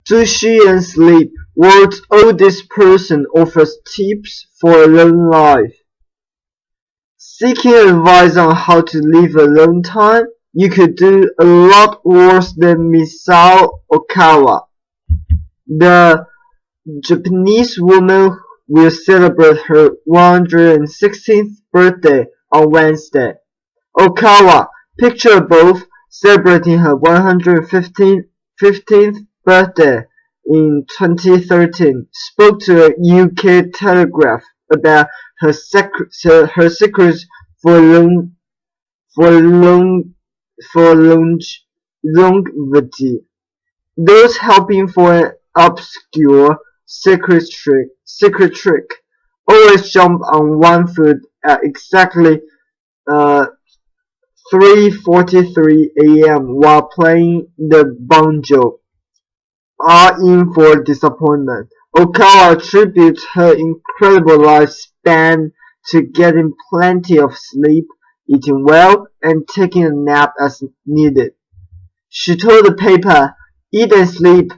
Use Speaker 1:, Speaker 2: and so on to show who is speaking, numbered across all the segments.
Speaker 1: Sushi and Sleep, world's oldest person offers tips for a long life. Seeking advice on how to live a long time, you could do a lot worse than Misao Okawa. The Japanese woman will celebrate her 116th birthday on Wednesday. Okawa, picture above, celebrating her 115th birthday in 2013, spoke to a UK Telegraph about her secrets for longevity. Those helping for an obscure secret trick always jump on one foot at exactly 3:43 a.m. while playing the banjo are in for disappointment. Okawa attributes her incredible lifespan to getting plenty of sleep, eating well, and taking a nap as needed. She told the paper, "Eat and sleep,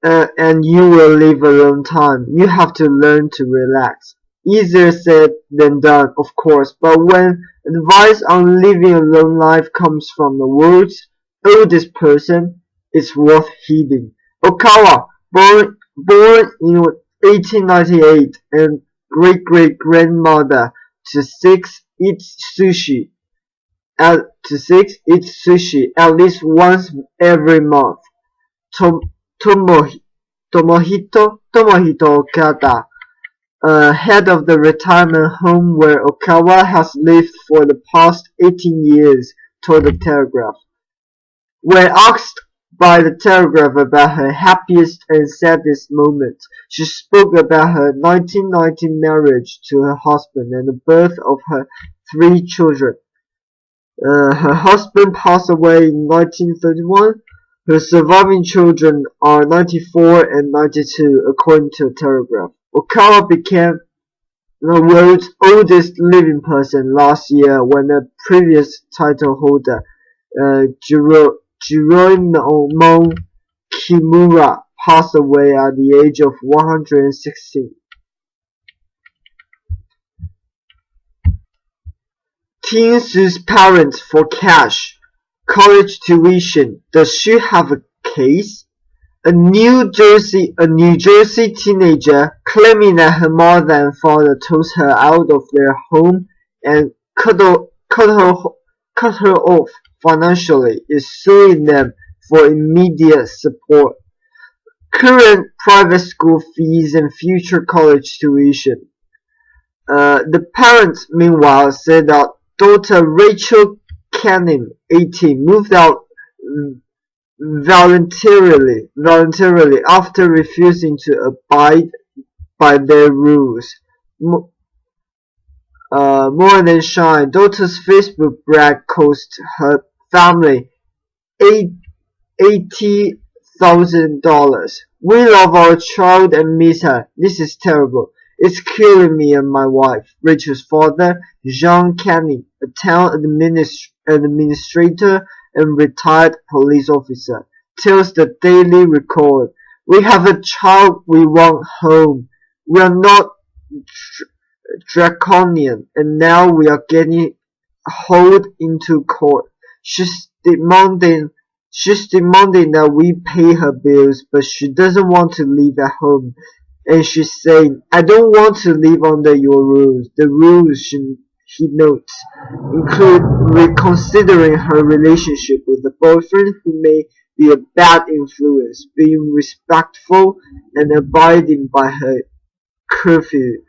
Speaker 1: and you will live a long time. You have to learn to relax." Easier said than done, of course, but when advice on living a long life comes from the world's oldest person, it's worth heeding. Okawa, born in 1898 and great-great-grandmother to six, eats sushi at least once every month. Tomohito Okada, head of the retirement home where Okawa has lived for the past 18 years, told the Telegraph. When asked by the Telegraph about her happiest and saddest moments, she spoke about her 1990 marriage to her husband and the birth of her 3 children. Her husband passed away in 1931. Her surviving children are 94 and 92, according to the Telegraph. Okawa became the world's oldest living person last year when the previous title holder, Jiroemon Kimura, passed away at the age of 116. Teen sues parents for cash. College tuition. Does she have a case? A New Jersey teenager claiming that her mother and father tossed her out of their home and cut her off financially is suing them for immediate support, current private school fees, and future college tuition. The parents, meanwhile, said that daughter Rachel Canning, 18, moved out voluntarily after refusing to abide by their rules. More than shy, daughter's Facebook brag cost her family $80,000. "We love our child and miss her. This is terrible. It's killing me and my wife," Rachel's father, John Canning, a town administrator and retired police officer, tells the Daily Record. "We have a child we want home. We are not draconian, and now we are getting hauled into court. She's demanding that we pay her bills, but she doesn't want to live at home. And she's saying, 'I don't want to live under your rules.' The rules," he notes, "include reconsidering her relationship with a boyfriend who may be a bad influence, being respectful, and abiding by her curfew."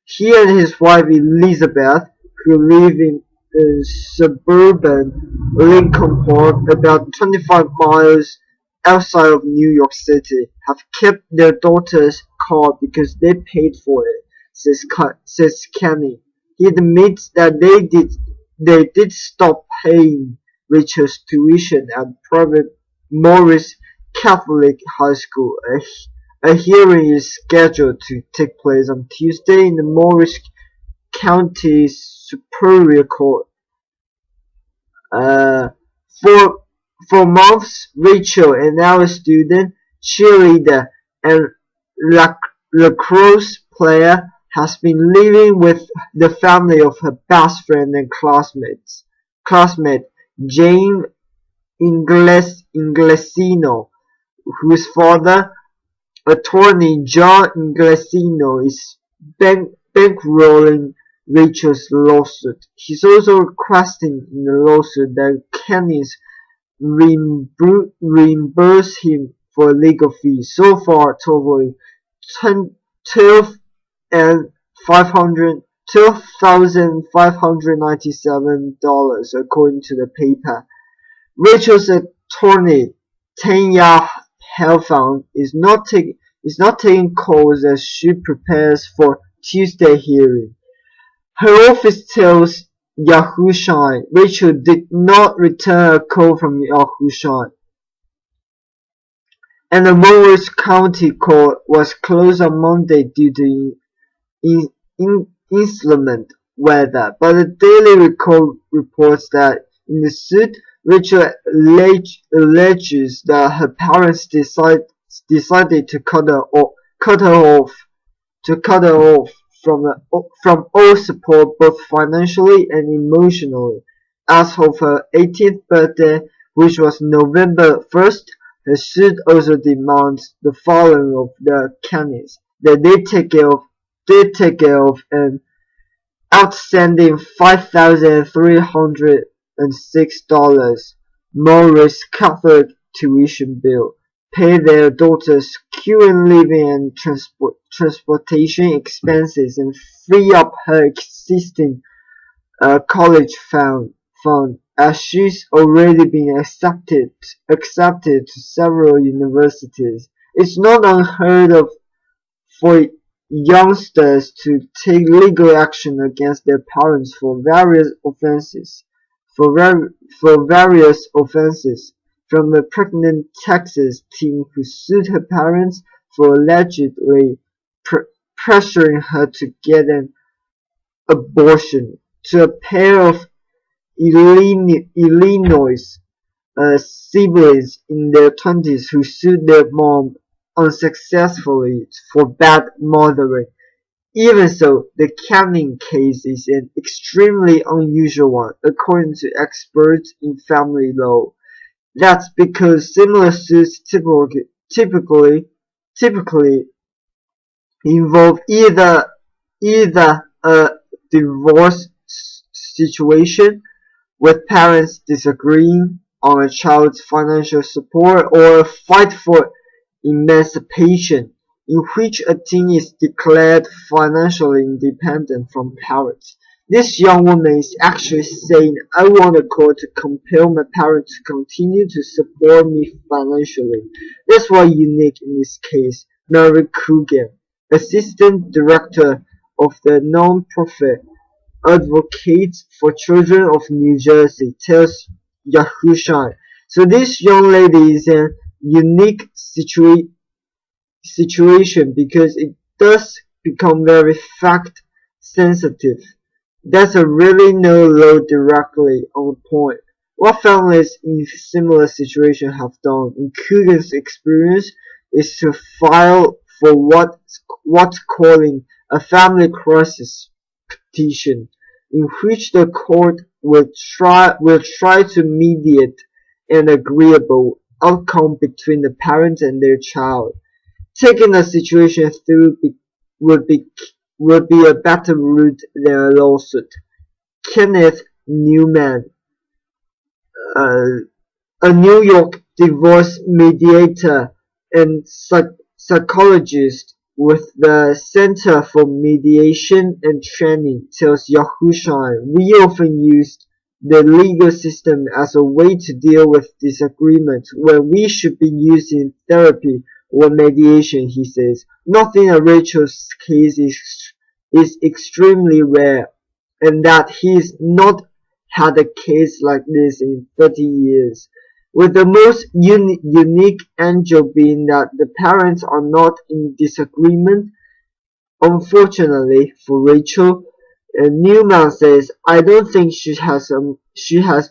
Speaker 1: He and his wife Elizabeth, who live in suburban Lincoln Park, about 25 miles outside of New York City, have kept their daughter's car because they paid for it, says Kenny. He admits that they did stop paying Rachel's tuition at private Morris Catholic High School. A hearing is scheduled to take place on Tuesday in the Morris County Superior Court. For months, Rachel, an now a student, cheerleader, and lacrosse player, has been living with the family of her best friend and classmate Jane Inglesino, whose father, attorney John Inglesino, is bankrolling Rachel's lawsuit. He's also requesting in the lawsuit that Kenneth reimburse him for legal fees, so far totaling $12,597, according to the paper. Rachel's attorney, Tanya Helfand, is not taking calls as she prepares for Tuesday hearing. Her office tells Yahoo Shine Rachel did not return a call from Yahoo Shine, and the Morris County Court was closed on Monday due to inclement weather, but the Daily Record reports that in the suit, Rachel alleges that her parents decided to cut her off from all support, both financially and emotionally. As of her 18th birthday, which was November 1st, her suit also demands the following of the Kennys: that they take care of an outstanding $5,306 Morris Catholic tuition bill, pay their daughter's current living and transportation expenses, and free up her existing college fund, as she's already been accepted to several universities. It's not unheard of for youngsters to take legal action against their parents for various offenses. From the pregnant Texas teen who sued her parents for allegedly pressuring her to get an abortion, to a pair of Illinois siblings in their 20s who sued their mom unsuccessfully for bad mothering. Even so, the Canning case is an extremely unusual one, according to experts in family law. That's because similar suits typically involve either a divorce situation with parents disagreeing on a child's financial support, or a fight for emancipation, in which a teen is declared financially independent from parents. This young woman is actually saying, I want a court to compel my parents to continue to support me financially. That's what's unique in this case. Mary Coogan, assistant director of the non-profit Advocates for Children of New Jersey, tells Yahoo Shine. So this young lady is in a unique situation because it does become very fact sensitive. There's really no law directly on point. What families in similar situations have done, in Coogan's experience, is to file for what's calling a family crisis petition, in which the court will try to mediate an agreeable outcome between the parents and their child. Taking the situation through would be a better route than a lawsuit. Kenneth Newman, a New York divorce mediator and psychologist with the Center for Mediation and Training, tells Yahoo Shine, we often use the legal system as a way to deal with disagreements when we should be using therapy or mediation, he says. Nothing in Rachel's case is extremely rare, and that he's not had a case like this in 30 years. With the most unique angle being that the parents are not in disagreement. Unfortunately for Rachel, Newman says, I don't think she has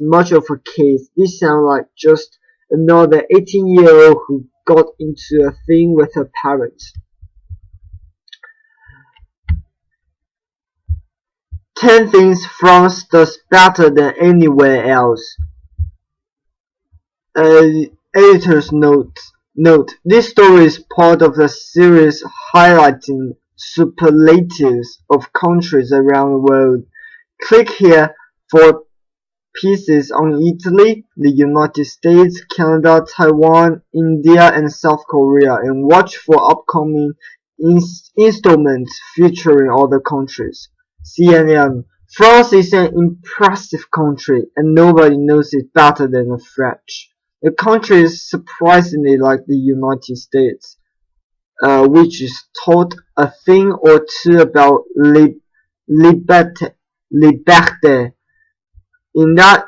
Speaker 1: much of a case. This sounds like just another 18-year-old who got into a thing with her parents. 10 things France does better than anywhere else. Editor's note. This story is part of a series highlighting superlatives of countries around the world. Click here for pieces on Italy, the United States, Canada, Taiwan, India, and South Korea, and watch for upcoming installments featuring other countries. CNN. France is an impressive country, and nobody knows it better than the French. The country is surprisingly like the United States, which is taught a thing or two about liberté. In that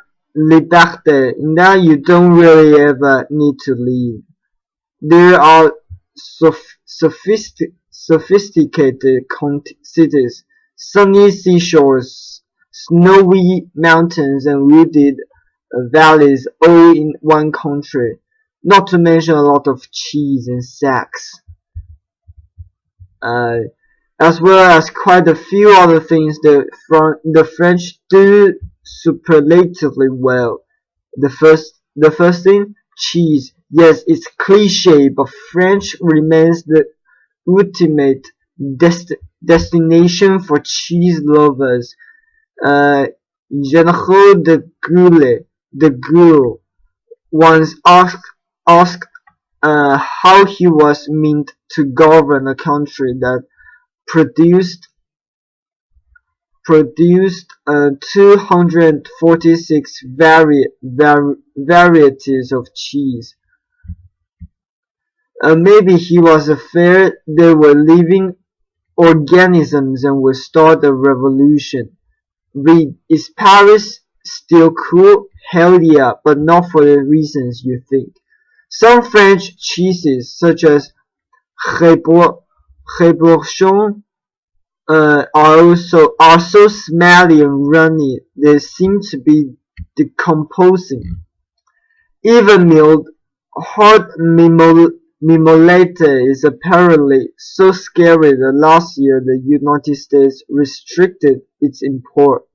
Speaker 1: you don't really ever need to leave. There are sophisticated cities, sunny seashores, snowy mountains, and wooded valleys all in one country, not to mention a lot of cheese and sex, as well as quite a few other things the French do superlatively well. The first thing, cheese. Yes, it's cliche, but French remains the ultimate destination for cheese lovers. General de Gaulle once asked how he was meant to govern a country that produced 246 varieties of cheese. Maybe he was afraid they were living organisms and would start a revolution. Read, is Paris still cool? Hell yeah, but not for the reasons you think. Some French cheeses, such as Réborchon, are so smelly and runny they seem to be decomposing. Even milled hard mimolete is apparently so scary that last year the United States restricted its import.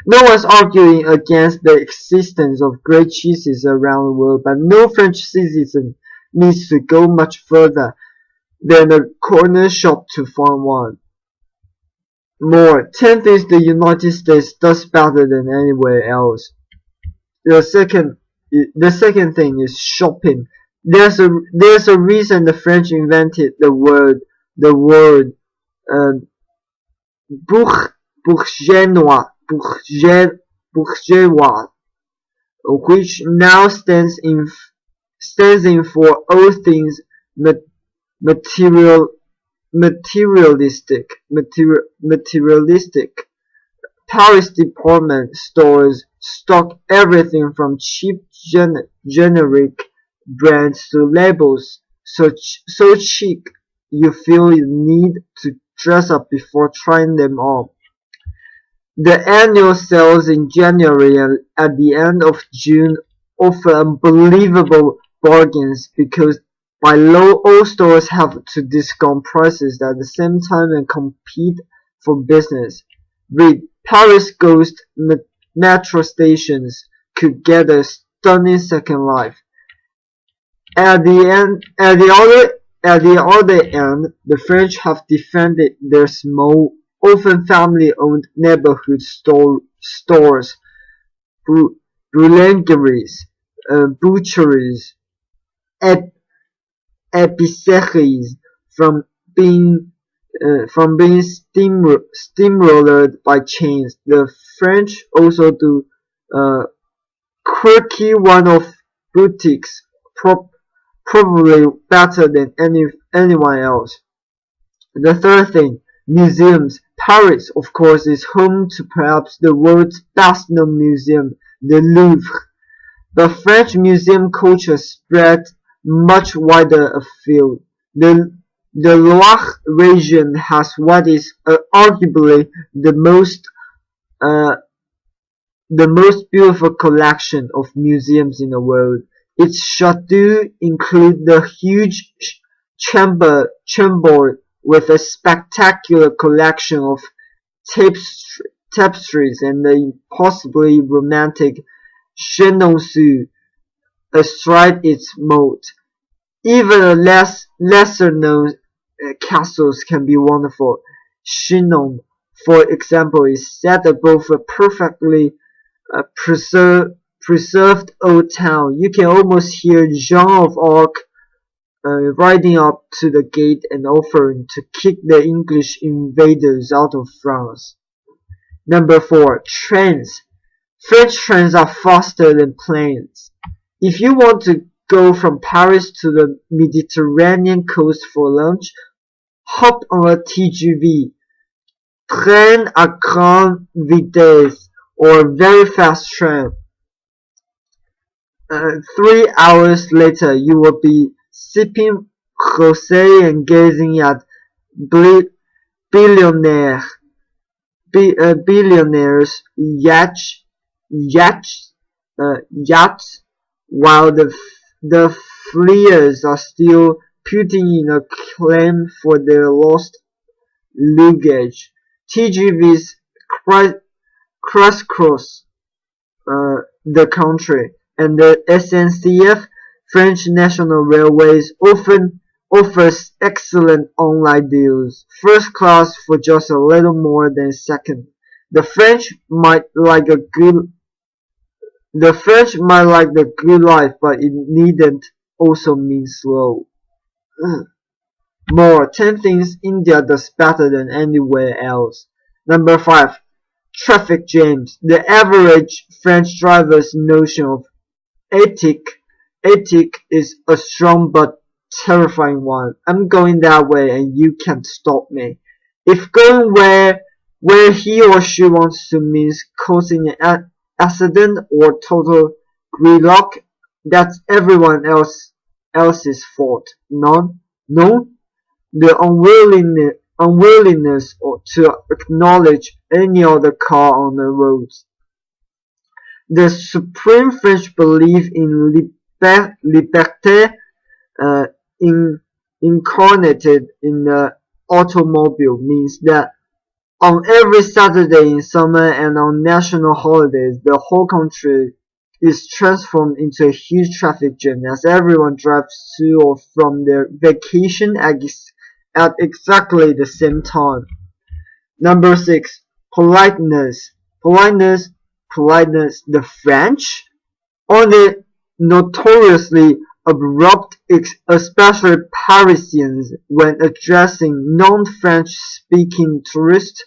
Speaker 1: No one's arguing against the existence of great cheeses around the world, but no French citizen needs to go much further than a corner shop to find one. More, 10 things the United States does better than anywhere else. The second thing is shopping. There's a reason the French invented the word bourgeois, which now stands in for all things materialistic. Paris department stores stock everything from cheap generic brands to labels so chic you feel you need to dress up before trying them on. The annual sales in January and at the end of June offer unbelievable bargains because by law all stores have to discount prices at the same time and compete for business. Read, Paris ghost metro stations could get a stunning second life. At the other end, the French have defended their small, often family-owned neighborhood stores, boulangeries, butcheries, épiceries from being steamrolled by chains. The French also do quirky one-off boutiques, probably better than anyone else. The third thing, museums. Paris, of course, is home to perhaps the world's best-known museum, the Louvre. But French museum culture spread much wider afield. The Loire region has what is arguably the most beautiful collection of museums in the world. Its chateau includes the huge chamber with a spectacular collection of tapestries and the impossibly romantic Chenonceau astride its moat. Even lesser known castles can be wonderful. Chinon, for example, is set above a perfectly preserved old town. You can almost hear Joan of Arc riding up to the gate and offering to kick the English invaders out of France. Number 4. Trains. French trains are faster than planes. If you want to go from Paris to the Mediterranean coast for lunch, hop on a TGV, train à grande vitesse, or very fast train. 3 hours later, you will be sipping rosé and gazing at billionaires' yachts, while the fleers are still putting in a claim for their lost luggage. TGVs crisscross the country, and the SNCF, French National Railways, often offers excellent online deals. First class for just a little more than second. The French might like the good life, but it needn't also mean slow. More 10 things India does better than anywhere else. Number 5. Traffic jams. The average French driver's notion of ethic is a strong but terrifying one. I'm going that way and you can't stop me. If going where he or she wants to means causing an accident or total gridlock, that's everyone else's fault. No, the unwillingness to acknowledge any other car on the roads. The supreme French belief in liberté incarnated in the automobile means that on every Saturday in summer and on national holidays, the whole country is transformed into a huge traffic jam as everyone drives to or from their vacation at exactly the same time. Number 6. Politeness. The French? Are they notoriously abrupt, especially Parisians, when addressing non-French speaking tourists?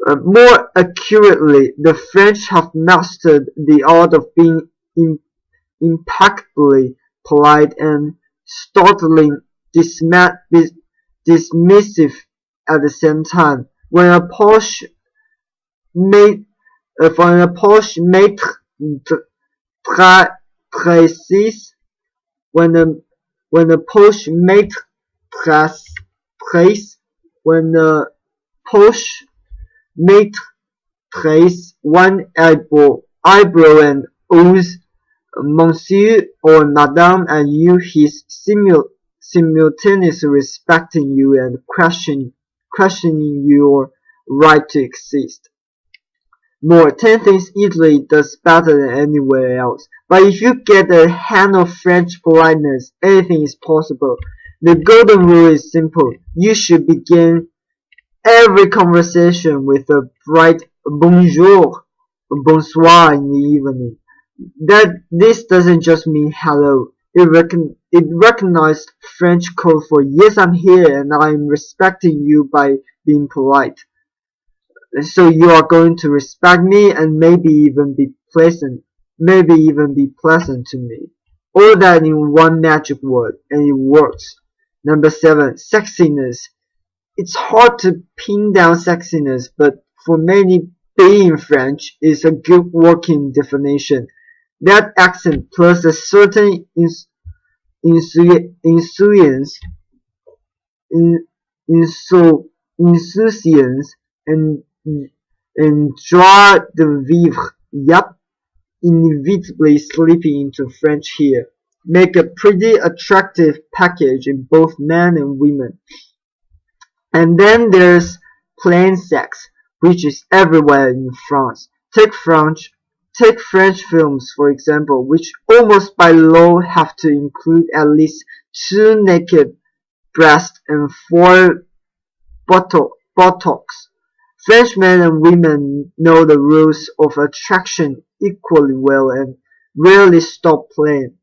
Speaker 1: More accurately, the French have mastered the art of being impeccably polite and startling dismissive at the same time. When a posh maître précise, when a posh maître trace one eyebrow and owes Monsieur or Madame and you his simultaneously respecting you and questioning your right to exist. More 10 things Italy does better than anywhere else. But if you get a hand of French politeness, anything is possible. The golden rule is simple. You should begin every conversation with a bright bonjour, bonsoir in the evening. This doesn't just mean hello. It recognized French code for yes, I'm here and I'm respecting you by being polite. So you are going to respect me and maybe even be pleasant to me. All that in one magic word, and it works. Number 7. Sexiness. It's hard to pin down sexiness, but for many, being French is a good working definition. That accent plus a certain insouciance and joie de vivre, yup, inevitably slipping into French here. Make a pretty attractive package in both men and women. And then there's plain sex, which is everywhere in France. Take French films, for example, which almost by law have to include at least 2 naked breasts and 4 buttocks. French men and women know the rules of attraction equally well and rarely stop playing.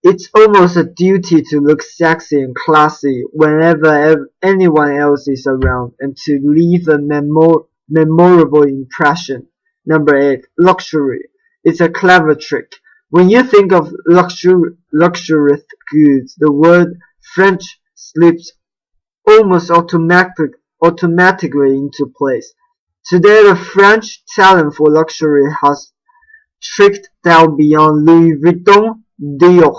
Speaker 1: It's almost a duty to look sexy and classy whenever anyone else is around and to leave a memorable impression. Number 8. Luxury. It's a clever trick. When you think of luxurious goods, the word French slips almost automatically into place. Today the French talent for luxury has tricked down beyond Louis Vuitton, Dior,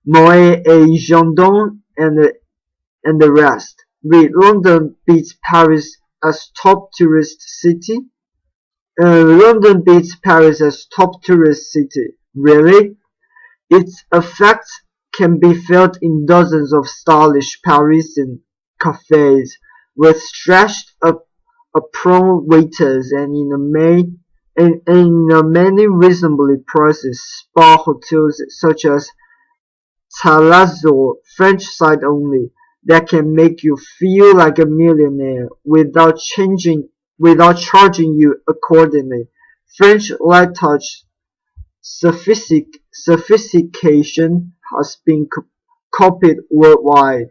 Speaker 1: Moet et Gendon, and the rest. Read London beats Paris as top tourist city. London beats Paris as top tourist city. Really? Its effect can be felt in dozens of stylish Parisian cafes with stretched apron waiters and in many reasonably priced spa hotels such as Talazzo, French side only, that can make you feel like a millionaire without charging you accordingly. French light touch sophistication has been copied worldwide.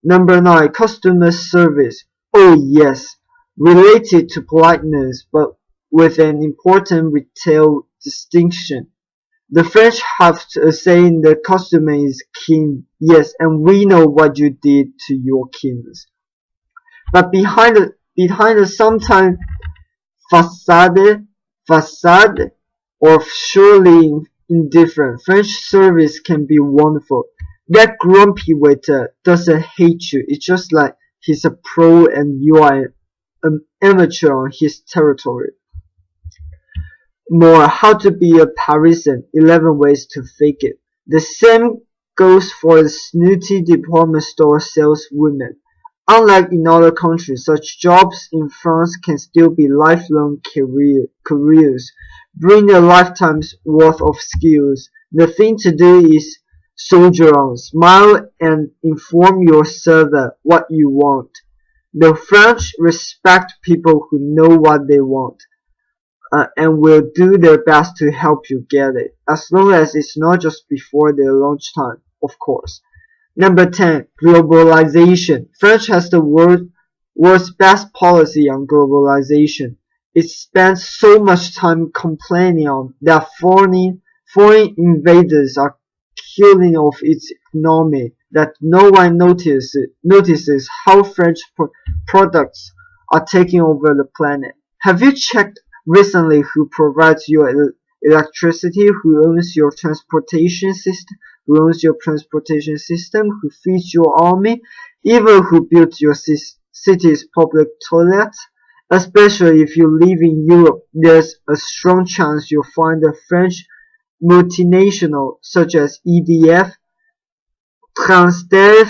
Speaker 1: Number 9. Customer service. Oh yes, related to politeness, but with an important retail distinction. The French have a saying the customer is king. Yes, and we know what you did to your kings. But behind the sometimes facade or surely indifferent, French service can be wonderful. That grumpy waiter doesn't hate you. It's just like he's a pro and you are an amateur on his territory. More, how to be a Parisian, 11 ways to fake it. The same goes for the snooty department store saleswomen. Unlike in other countries, such jobs in France can still be lifelong careers, bring a lifetime's worth of skills. The thing to do is soldier on, smile and inform your server what you want. The French respect people who know what they want. And will do their best to help you get it, as long as it's not just before their lunchtime, of course. Number 10. Globalization. French has the world's best policy on globalization. It spends so much time complaining on that foreign invaders are killing off its economy that no one notices how French products are taking over the planet. Have you checked recently who provides your electricity, who owns your transportation system, who feeds your army, even who built your city's public toilets? Especially if you live in Europe, there's a strong chance you'll find a French multinational such as EDF, Transdev,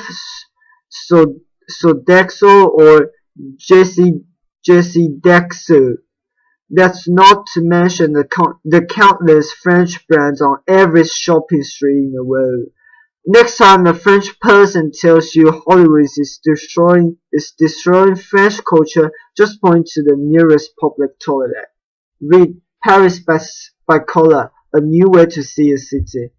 Speaker 1: Sodexo, or Dexo. That's not to mention the countless French brands on every shopping street in the world. Next time a French person tells you Hollywood is destroying French culture, just point to the nearest public toilet. Read Paris by Color, A New Way to See a City.